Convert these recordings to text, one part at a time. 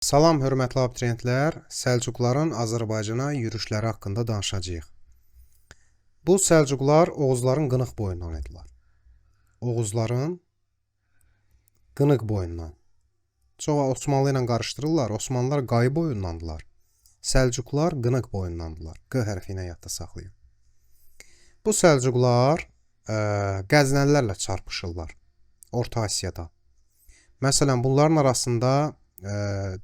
Salam, hörmətli abituriyentlər. Səlcuqların Azərbaycana yürüşləri haqqında danışacağıq. Bu Səlcuqlar Oğuzların Qınıq boyundan idilər. Oğuzların Qınıq boyundan. Çoxu Osmanlı ilə qarışdırırlar. Osmanlılar Qayı boyundandılar. Səlcuqlar Qınıq boyundandılar. Q hərfi ilə yadda saxlayın. Bu Səlcuqlar Qəznəlilərlə çarpışırlar Orta Asiyada. Məsələn, bunların arasında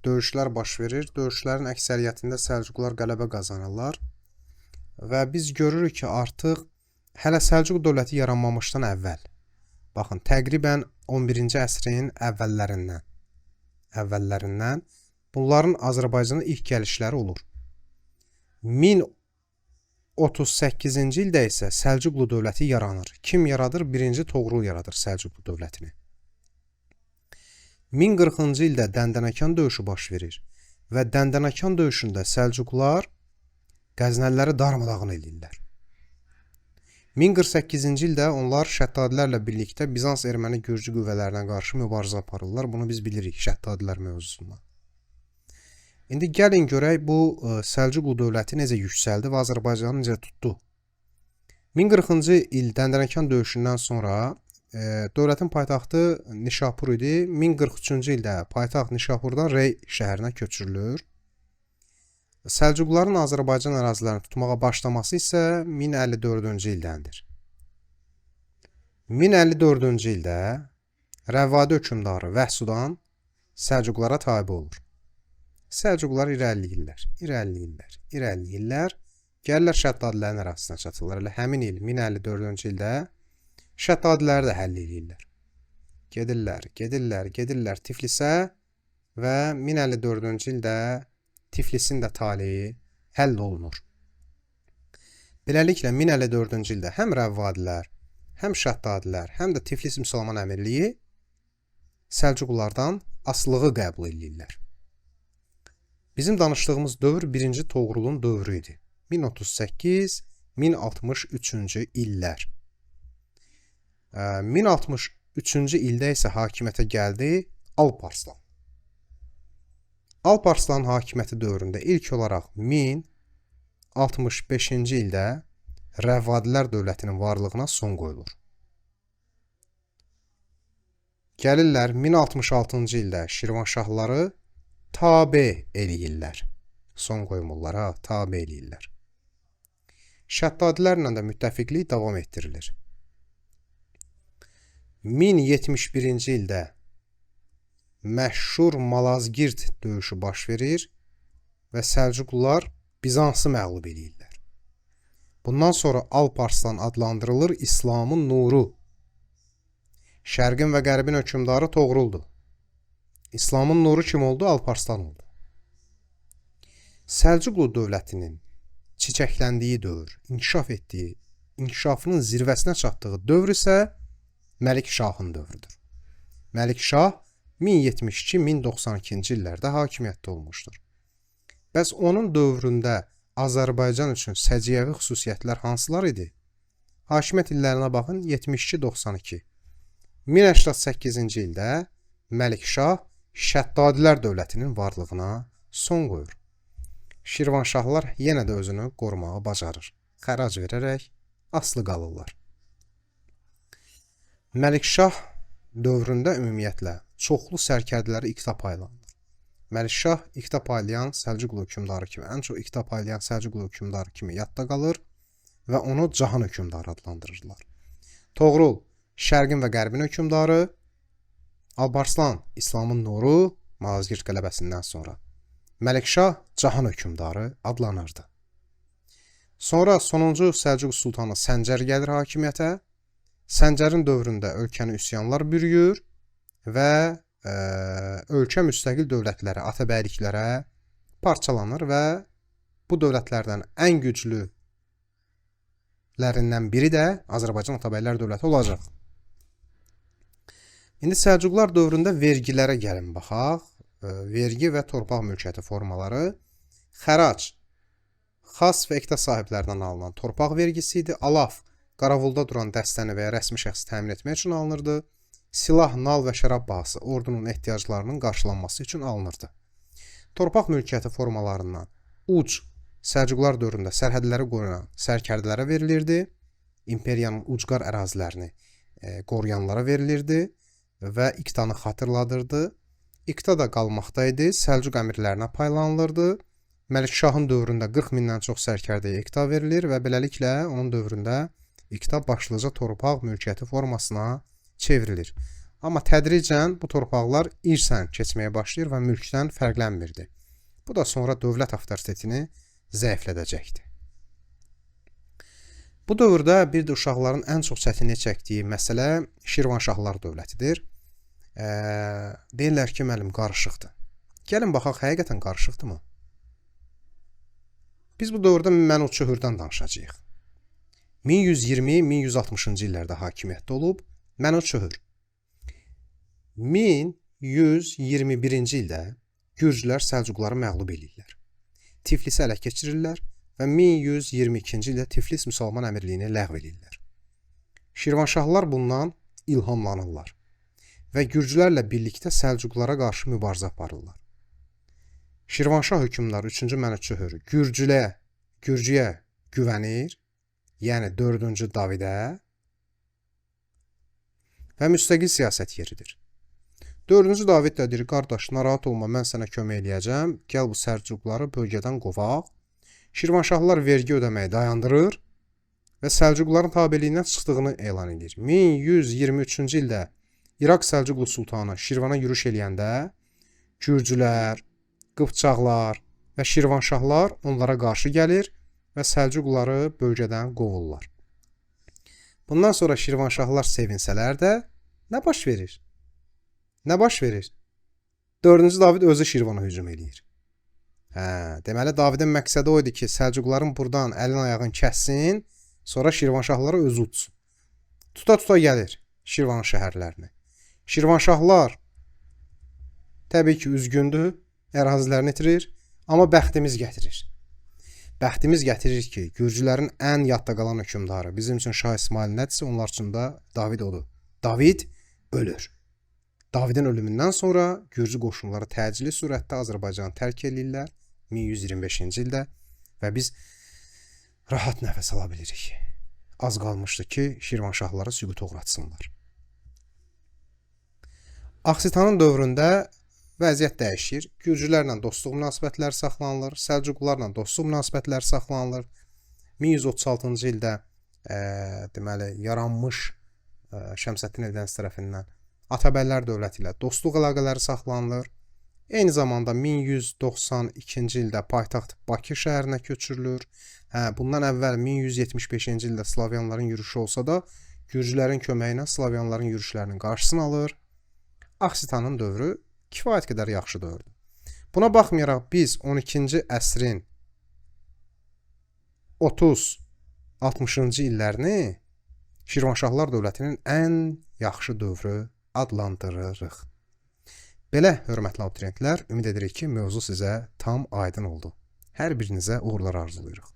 döyüşlər baş verir. Döyüşlərin əksəriyyətində Səlcuqlar qələbə qazanırlar. Və biz görürük ki, artıq hələ Səlcuq dövləti yaranmamışdan əvvəl, baxın, təqribən 11-ci əsrin əvvəllərindən bunların Azərbaycana ilk gəlişləri olur. 1038-ci ildə isə Səlcuqlu dövləti yaranır. Kim yaradır? 1-ci Toğrul yaradır Səlcuqlu dövlətini. 1040-cı ildə Dəndənəkan döyüşü baş verir və Dəndənəkan döyüşündə Səlcuqlar Qəznəliləri darmadağın edirlər. 1048-ci ildə onlar Şəddadilərlə birlikdə Bizans erməni gürcü qüvvələrinə qarşı mübarizə aparırlar. Bunu biz bilirik Şəddadilər mövzusundan. İndi gəlin görək bu Səlcuqlu dövləti necə yüksəldi və Azərbaycanı necə tutdu. 1040-cı il Dəndənəkan döyüşündən sonra dövlətin paytaxtı Nişapur idi. 1043-cü ildə paytaxt Nişapurdan Rey şəhərinə köçürülür. Səlcuqların Azərbaycan ərazilərini tutmağa başlaması isə 1054-cü ildəndir. 1054-cü ildə Rəvvadi hökmdarı Vəhsudan Səlcuqlara tabe olur. Səlcuqlar irəliləyirlər. Gəlirlər Şəddadilərin ərazisinə çatırlar. Elə həmin il 1054-cü ildə Şəddadiləri də həll edirlər. Gedirlər Tiflisə və 1054-cü ildə Tiflisin də taleyi həll olunur. Beləliklə 1054-cü ildə həm Rəvvadilər, həm Şəddadilər, həm də Tiflis Müsəlman Əmirliyi Səlcuqlardan asılığı qəbul edirlər. Bizim danışdığımız dövr 1-ci Toğrulun dövrü idi. 1038-1063-cü illər. 1063-cü ildə isə hakimiyyətə gəldi Alparslan. Alparslan hakimiyyəti dövründə ilk olaraq 1065-ci ildə Rəvvadilər dövlətinin varlığına son qoyulur. Gəlirlər 1066-cı ildə Şirvanşahları tabe eləyirlər. Son qoymurlar, tabe eləyirlər. Şəddadilərlə də müttəfiqlik davam etdirilir. 1071-ci ildə məşhur Malazgirt döyüşü baş verir və Səlcuqlular Bizansı məğlub edirlər. Bundan sonra Alparslan adlandırılır İslamın nuru. Şərqin və qərbin hökmdarı Toğruldur. İslamın nuru kim oldu? Alparslan oldu. Səlcuqlu dövlətinin çiçəkləndiyi dövr, inkişaf etdiyi, inkişafının zirvəsinə çatdığı dövr isə Məlikşahın dövrüdür. Məlikşah 1072-1092-ci illərdə hakimiyyətdə olmuşdur. Bəs onun dövründə Azərbaycan üçün səciyyəvi xüsusiyyətlər hansılar idi? Hakimiyyət illərinə baxın, 72-92. 1088-ci ildə Məlikşah Şəddadilər dövlətinin varlığına son qoyur. Şirvanşahlar yenə də özünü qorumağı bacarır. Xərac verərək asılı qalırlar. Məlikşah dövründə ümumiyyətlə çoxlu sərkərdələri iqta paylanır. Məlikşah iqta paylayan Səlcuqlu hökmdarı kimi, ən çox iqta paylayan Səlcuqlu hökmdarı kimi yadda qalır və onu Cahan hökmdarı adlandırırlar. Toğrul Şərqin və Qərbin hökmdarı, Alparslan İslamın nuru Malazgirt qələbəsindən sonra, Məlikşah Cahan hökmdarı adlanırdı. Sonra sonuncu Səlcuq sultanı Səncər gəlir hakimiyyətə. Səncərin dövründə ölkəni üsyanlar bürüyür və ölkə müstəqil dövlətlərə, atabəyliklərə parçalanır və bu dövlətlərdən ən güclülərindən biri də Azərbaycan Atabəylər dövləti olacaq. İndi Səlcuqlar dövründə vergilərə gəlin baxaq. Vergi və torpaq mülkiyyəti formaları. Xərac xas və iqta sahiblərindən alınan torpaq vergisi idi. Alaf qaravulda duran dəstəni və ya rəsmi şəxsi təmin etmək üçün alınırdı. Silah, nal və şərab bahası ordunun ehtiyaclarının qarşılanması üçün alınırdı. torpaq mülkiyyəti formalarından uc Səlcuqlar dövründə sərhədləri qoruyan sərkərdələrə verilirdi, imperiyanın ucqar ərazilərini qoruyanlara verilirdi və iqtanı xatırladırdı. İqta da qalmaqdaydı, Səlcuq əmirlərinə paylanılırdı. Məlikşahın dövründə 40 mindən çox sərkərdəyə iqta verilir və beləliklə onun dövründə iqta başlıca torpaq mülkiyyəti formasına çevrilir. Amma tədricən bu torpaqlar irsən keçməyə başlayır və mülkdən fərqlənmirdi. Bu da sonra dövlət avtoritetini zəiflədəcəkdir. Bu dövrdə bir də uşaqların ən çox çətinlik çəkdiyi məsələ Şirvanşahlar dövlətidir. Deyirlər ki, müəllim, qarışıqdır. Gəlin baxaq, həqiqətən qarışıqdırmı? Biz bu dövrdə Mənüçöhrdən danışacağıq. 1120-1160-cı illərdə hakimiyyətdə olub Mənüçöhr. 1121-ci ildə Gürcülər Səlcuqları məğlub edirlər. Tiflisi ələ keçirirlər və 1122-ci ildə Tiflis müsəlman əmirliyini ləğv edirlər. Şirvanşahlar bundan ilhamlanırlar və Gürcülərlə birlikdə Səlcuqlara qarşı mübarizə aparırlar. Şirvanşah hökmdarı 3-cü Mənüçöhr Gürcüyə güvənir, yəni 4-cü Davidə və müstəqil siyasət yeridir. 4-cü David də deyir, qardaş, narahat olma, mən sənə kömək eləyəcəm, gəl bu Səlcuqları bölgədən qovaq. Şirvanşahlar vergi ödəməyi dayandırır və Səlcuqların tabeliyindən çıxdığını elan edir. 1123-cü ildə İraq Səlcuqlu sultanı Şirvana yürüş eləyəndə Gürcülər, Qıpçaqlar və Şirvanşahlar onlara qarşı gəlir və Səlcuqları bölgədən qovurlar. Bundan sonra Şirvanşahlar sevinsələr də nə baş verir? Nə baş verir? 4-cü David özü Şirvana hücum eləyir. Deməli, Davidin məqsədi o idi ki, Səlcuqların buradan əlin ayağını kəssin, sonra Şirvanşahlara özü utsun. Tuta-tuta gəlir Şirvan şəhərlərini. Şirvanşahlar təbii ki, üzgündür, ərazilərini itirir, amma bəxtimiz gətirir. Bəxtimiz gətirir ki, Gürcülərin ən yadda qalan hökmdarı, bizim üçün Şah İsmail nədirsə, onlar üçün də David odur. David ölür. Davidin ölümündən sonra Gürcü qoşunları təcili surətdə Azərbaycanı tərk edirlər 1125-ci ildə və biz rahat nəfəs ala bilirik. Az qalmışdı ki, Şirvanşahları süquta uğratsınlar. Aksitanın dövründə vəziyyət dəyişir. Gürcülərlə dostluq münasibətləri saxlanılır, Səlcuqlarla dostluq münasibətləri saxlanılır. 1136-cı ildə deməli yaranmış Şəmsəddin Eldəniz tərəfindən Atabəylər dövləti ilə dostluq əlaqələri saxlanılır. Eyni zamanda 1192-ci ildə paytaxt Bakı şəhərinə köçürülür. Bundan əvvəl 1175-ci ildə Slavyanların yürüşü olsa da, Gürcülərin köməyi ilə Slavyanların yürüşlərinin qarşısını alır. Aksitanın dövrü kifayət qədər yaxşı dövrdür. Buna baxmayaraq biz 12-ci əsrin 30-60-cı illərini Şirvanşahlar dövlətinin ən yaxşı dövrü adlandırırıq. Belə, hörmətli abituriyentlər, ümid edirik ki, mövzu sizə tam aydın oldu. Hər birinizə uğurlar arzulayırıq.